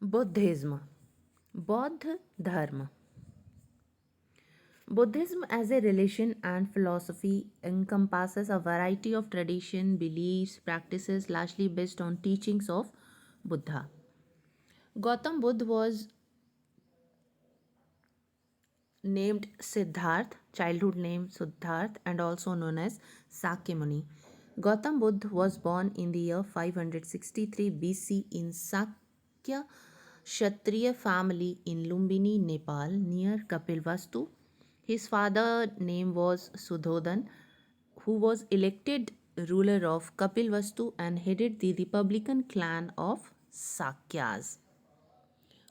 Buddhism. Bauddha Dharma. Buddhism as a religion and philosophy encompasses a variety of tradition, beliefs, practices largely based on teachings of Buddha. Gautam Buddha was named Siddharth, childhood name Siddharth, and also known as Sakyamuni. Gautam Buddha was born in the year 563 BC in Sakya Kshatriya family in Lumbini, Nepal, near Kapilvastu. His father name was Sudhodan, who was elected ruler of Kapilvastu and headed the republican clan of Sakyas.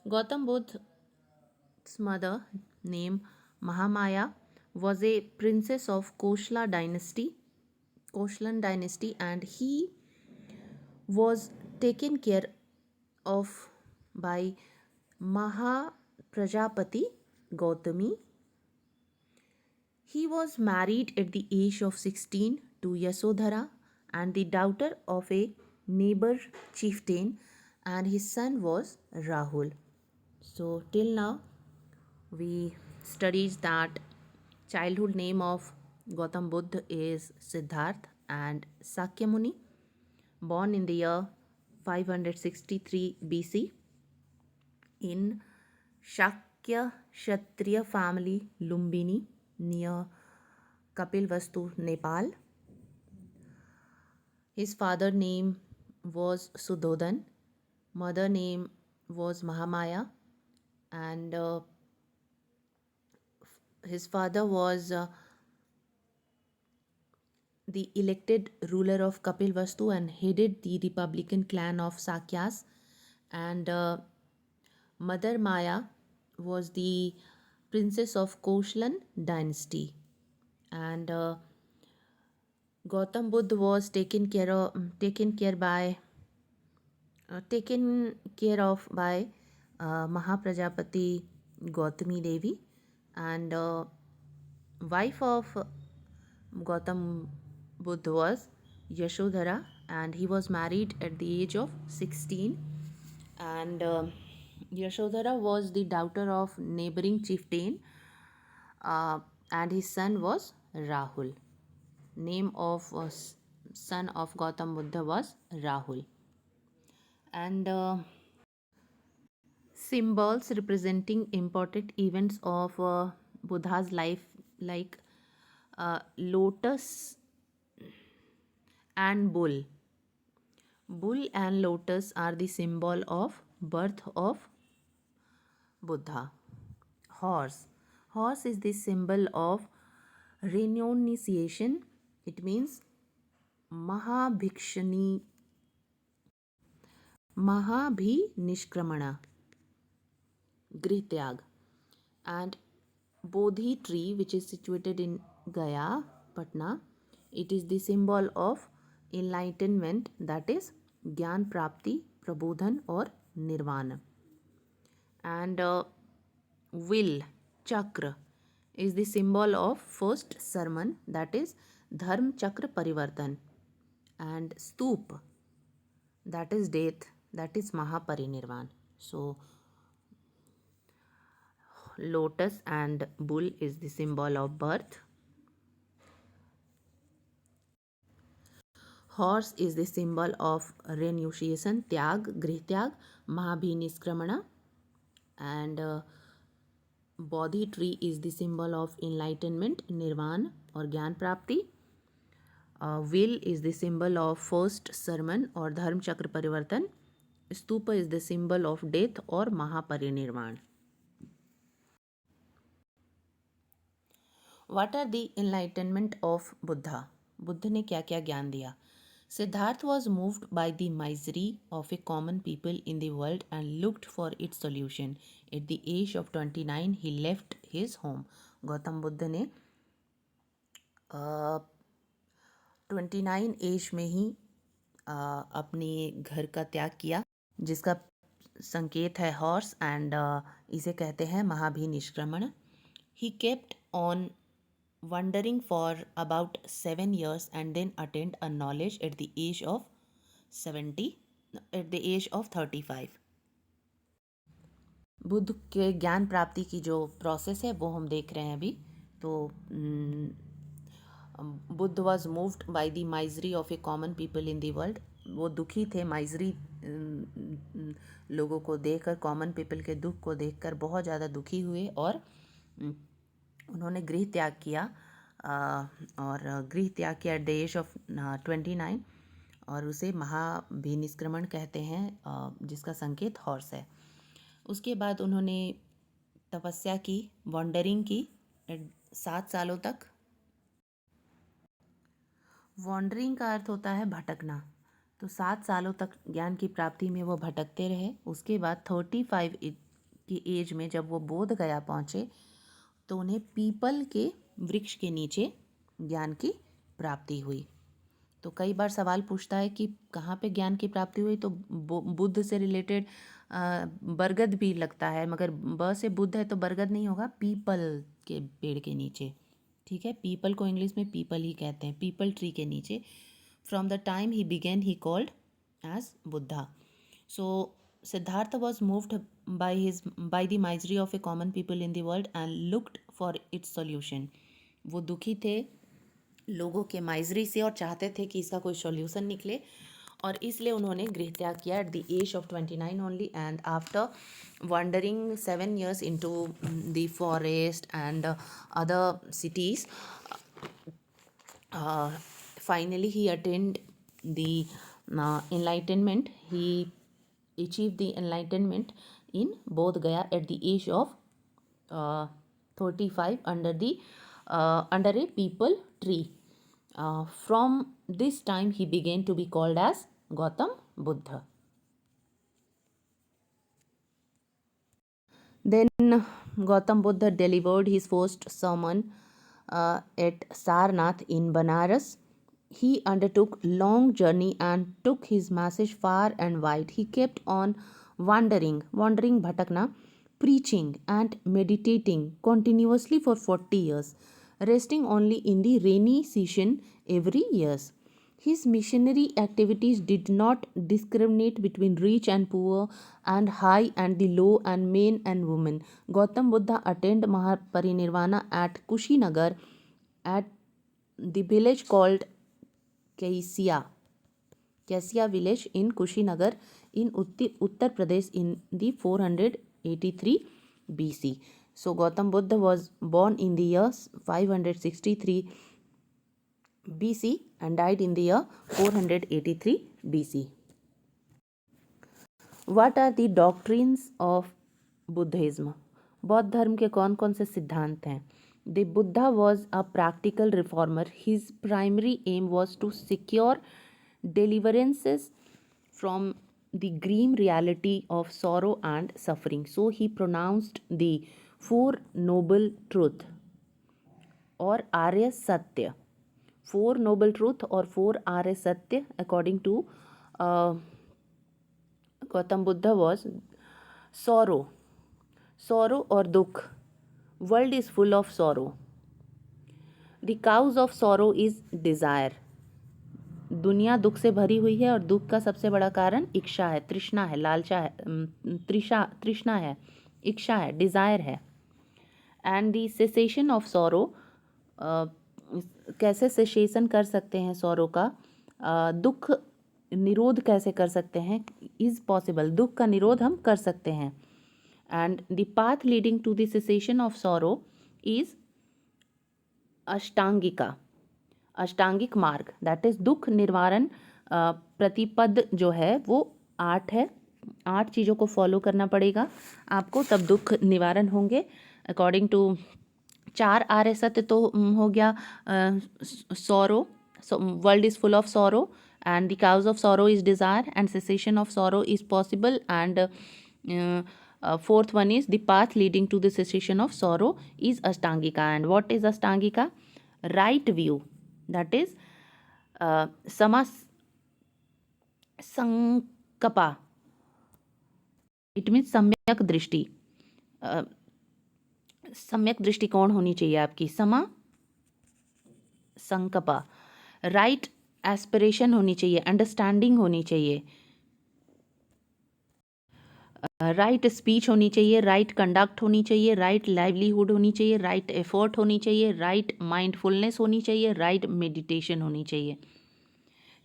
Gautam Buddha's mother, named Mahamaya, was a princess of Koslan dynasty, and he was taken care of by Mahaprajapati Gautami. He was married at the age of 16 to Yasodhara and the daughter of a neighbor chieftain, and his son was Rahul. So till now we studied that childhood name of Gautam Buddha is Siddharth, and Sakyamuni, born in the year 563 BC in Shakya Kshatriya family, Lumbini, near Kapilvastu, Nepal. His father name was Sudhodan, mother name was Mahamaya, and his father was the elected ruler of Kapilvastu and headed the republican clan of Sakyas, and Mother Maya was the princess of Koslan dynasty, and Gautam Buddha was taken care of by Mahaprajapati Gautami Devi, and wife of Gautam Buddha was Yashodhara, and he was married at the age of 16, and Yashodhara was the daughter of neighboring chieftain, and his son was Rahul. Name of son of Gautam Buddha was Rahul. And symbols representing important events of Buddha's life, like lotus and bull. Bull and lotus are the symbol of birth of Buddha. Horse. Horse is the symbol of renunciation. It means Mahabhikshani, Mahabhinishkramana, Grityag. And Bodhi tree, which is situated in Gaya, Patna, it is the symbol of enlightenment, that is Gyan Prapti, Prabodhan or Nirvana. And will, Chakra, is the symbol of first sermon, that is Dharm Chakra Parivartan. And Stoop, that is death, that is Mahaparinirvan. So lotus and bull is the symbol of birth. Horse is the symbol of renunciation, tyag, grityag, mahabhiniskramana, and bodhi tree is the symbol of enlightenment, nirvana or gyan prapti. Will is the symbol of first sermon or dharm chakra parivartan. Stupa is the symbol of death or mahaparinirvan. What are the enlightenment of Buddha? Buddha ने क्या क्या ज्ञान दिया? Siddharth was moved by the misery of a common people in the world and looked for its solution. At the age of 29, he left his home. Gautam Buddha ने 29 as में ही अपने घर का त्याग किया, जिसका संकेत है हॉर्स, एंड इसे कहते हैं महाभिनिष्क्रमण. He kept on wandering for about 7 years and then attained a knowledge at the age of 35. Buddha के ज्ञान प्राप्ति की जो प्रोसेस है वो हम देख रहे हैं अभी। तो Buddha was moved by the misery of A common people in the world. वो दुखी थे, माइजरी लोगों को देखकर, कॉमन पीपल के दुख को देखकर बहुत ज़्यादा दुखी हुए और उन्होंने गृह त्याग किया। और गृह त्याग किया एट द एज ऑफ 29, और उसे महाभिनिष्क्रमण कहते हैं, जिसका संकेत हॉर्स है। उसके बाद उन्होंने तपस्या की, वॉन्डरिंग की 7 सालों तक। वॉन्डरिंग का अर्थ होता है भटकना। तो 7 सालों तक ज्ञान की प्राप्ति में वो भटकते रहे। उसके बाद 35 की एज में जब वो बोध गया पहुँचे तो उन्हें पीपल के वृक्ष के नीचे ज्ञान की प्राप्ति हुई। तो कई बार सवाल पूछता है कि कहाँ पे ज्ञान की प्राप्ति हुई, तो बुद्ध से रिलेटेड बरगद भी लगता है, मगर ब से बुद्ध है तो बरगद नहीं होगा, पीपल के पेड़ के नीचे। ठीक है, पीपल को इंग्लिश में पीपल ही कहते हैं, पीपल ट्री के नीचे। From the time he began he called as Buddha. So Siddhartha was moved by the misery of a common people in the world and looked for its solution. वो दुखी थे लोगों के माइजरी से और चाहते थे कि इसका कोई सॉल्यूशन निकले, और इसलिए उन्होंने गृह त्याग किया at the age of 29 only. And after wandering 7 years into the forest and other cities, finally he attained the enlightenment. He achieved the enlightenment in Bodh Gaya at the age of 35 under a peepal tree. From this time he began to be called as Gautam Buddha. Then Gautam Buddha delivered his first sermon at Sarnath in Banaras. He undertook long journey and took his message far and wide. He kept on wandering bhatakna, preaching and meditating continuously for 40 years, resting only in the rainy season every year. His missionary activities did not discriminate between rich and poor, and high and the low, and men and women. Gautam Buddha attained Mahaparinirvana at Kushinagar, at the village called Kaisia village in Kushinagar in Uttar Pradesh in the 483 BC. So Gautam Buddha was born in the year 563 BC and died in the year 483 BC. What are the doctrines of Buddhism? बौद्ध धर्म के कौन कौन से सिद्धांत हैं? The Buddha was a practical reformer. His primary aim was to secure deliverances from the grim reality of sorrow and suffering. So he pronounced the Four Noble Truths or Arya Satya. Four Noble Truth or Four Arya Satya according to Gautam Buddha was sorrow or dukh. World is full of sorrow. The cause of sorrow is desire. दुनिया दुख से भरी हुई है और दुख का सबसे बड़ा कारण इच्छा है, तृष्णा है, लालचा है, तृष्णा है, इच्छा है, डिज़ायर है. And the cessation of sorrow, कैसे सेसेशन कर सकते हैं सॉरो का, दुख निरोध कैसे कर सकते हैं, इज़ पॉसिबल, दुख का निरोध हम कर सकते हैं. And the path leading to the cessation of sorrow is अष्टांगिक मार्ग, दैट इज दुख निवारण प्रतिपद जो है वो 8 है. 8 चीज़ों को फॉलो करना पड़ेगा आपको, तब दुख निवारण होंगे. अकॉर्डिंग टू 4 आर्य सत्य तो हो गया, sorrow, world is full of sorrow and the cause of sorrow is desire and cessation of sorrow is possible, and fourth one is the path leading to the cessation of sorrow is ashtangika. And what is ashtangika? Right view, that is sankapa, it means सम्यक दृष्टि. सम्यक दृष्टिकोण होनी चाहिए आपकी, संकपा. Right aspiration होनी चाहिए, understanding होनी चाहिए. राइट स्पीच होनी चाहिए, राइट कंडक्ट होनी चाहिए, राइट लाइवलीहुड होनी चाहिए, राइट एफर्ट होनी चाहिए, राइट माइंडफुलनेस होनी चाहिए, राइट मेडिटेशन होनी चाहिए।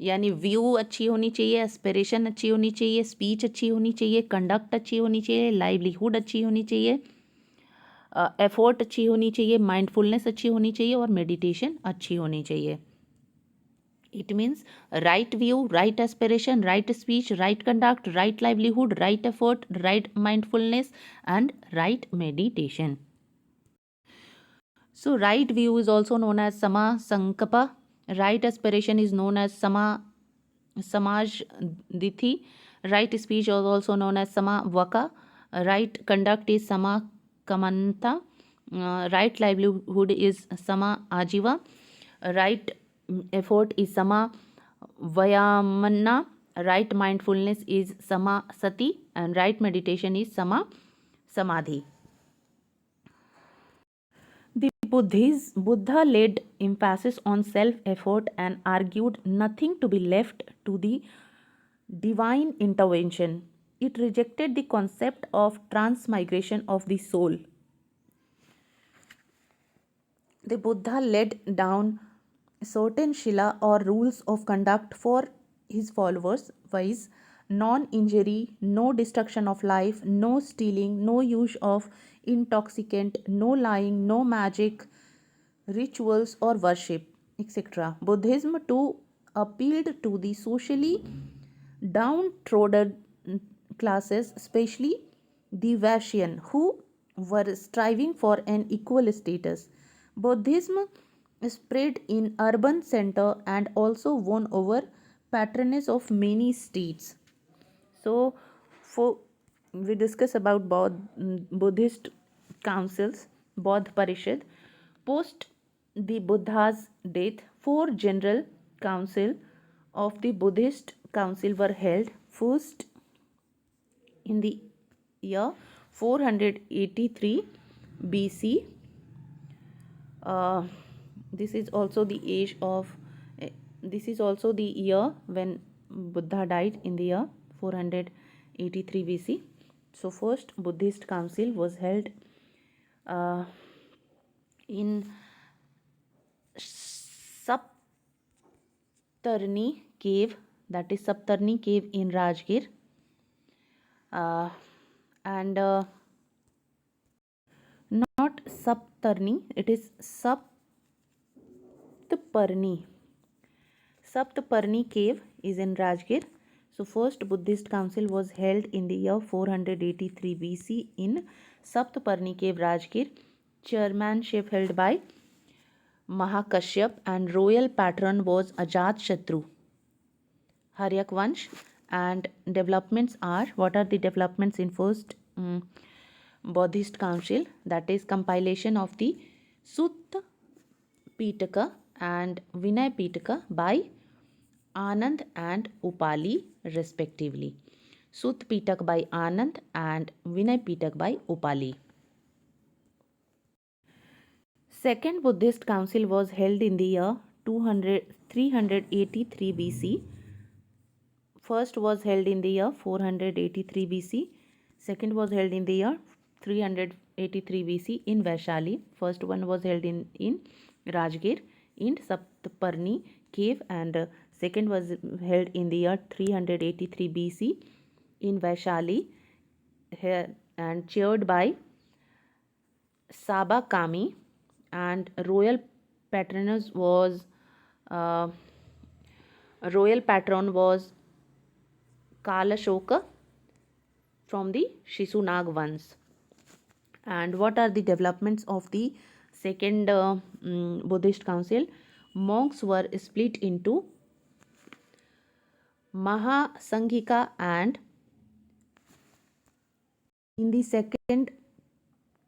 यानी व्यू अच्छी होनी चाहिए, एस्पिरेशन अच्छी होनी चाहिए, स्पीच अच्छी होनी चाहिए, कंडक्ट अच्छी होनी चाहिए, लाइवलीहुड अच्छी होनी चाहिए, एफर्ट अच्छी होनी चाहिए, माइंडफुलनेस अच्छी होनी चाहिए और मेडिटेशन अच्छी होनी चाहिए। It means right view, right aspiration, right speech, right conduct, right livelihood, right effort, right mindfulness, and right meditation. So, right view is also known as Sama Sankapa. Right aspiration is known as Samaj Dithi. Right speech is also known as Sama Vaka. Right conduct is Sama Kamanta. Right livelihood is Sama Ajiva. Right effort is Sama Vayamanna. Right mindfulness is Sama Sati. And right meditation is Sama Samadhi. The Buddha laid emphasis on self-effort and argued nothing to be left to the divine intervention. It rejected the concept of transmigration of the soul. The Buddha laid down certain shila or rules of conduct for his followers, viz. Non-injury, no destruction of life, no stealing, no use of intoxicant, no lying, no magic, rituals or worship, etc. Buddhism too appealed to the socially downtrodden classes, especially the Vaishyan, who were striving for an equal status. Buddhism spread in urban center and also won over patronage of many states. So, for we discuss about Buddhist councils, Bodh Parishad. Post the Buddha's death, four general council of the Buddhist council were held. First, in the year 483 BC. This is also the age of. This is also the year when Buddha died, in the year 483 BC. So first Buddhist council was held uh, in Saptarni cave, that is Saptarni cave in Rajgir, and not Saptarni, it is Saptparni. Saptparni cave is in Rajgir. So first Buddhist council was held in the year 483 BC in Saptparni cave, Rajgir. Chairmanship held by Mahakashyap and royal patron was Ajat Shatru. Haryak Vansh. And developments are, what are the developments in first Buddhist council? That is compilation of the Sutta Pitaka and Vinay Pitaka by Anand and Upali respectively. Sutta Pitak by Anand and Vinay Pitak by Upali. Second Buddhist council was held in the year 383 BC. First was held in the year 483 BC. Second was held in the year 383 BC in Vaishali. First one was held in Rajgir in Saptparni cave, and second was held in the year 383 BC in Vaishali, and chaired by Saba Kami, and royal patronage was royal patron was Kalashoka from the Shishunag Vans. And what are the developments of the second Buddhist council? Monks were split into Mahasanghika, and in the second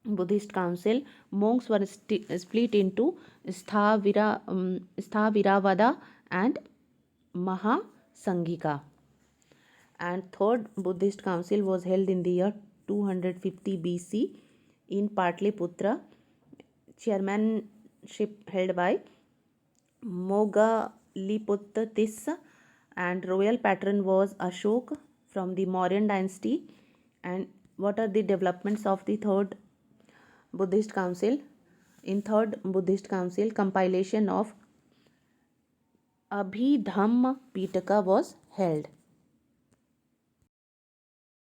Buddhist council, monks were split into Sthaviravada and Mahasanghika. And third Buddhist council was held in the year 250 BC in Patliputra. Chairmanship held by Moggaliputta Tissa, and royal patron was Ashok from the Mauryan dynasty, And what are the developments of the third Buddhist Council? In third Buddhist Council, compilation of Abhidhamma Pitaka was held.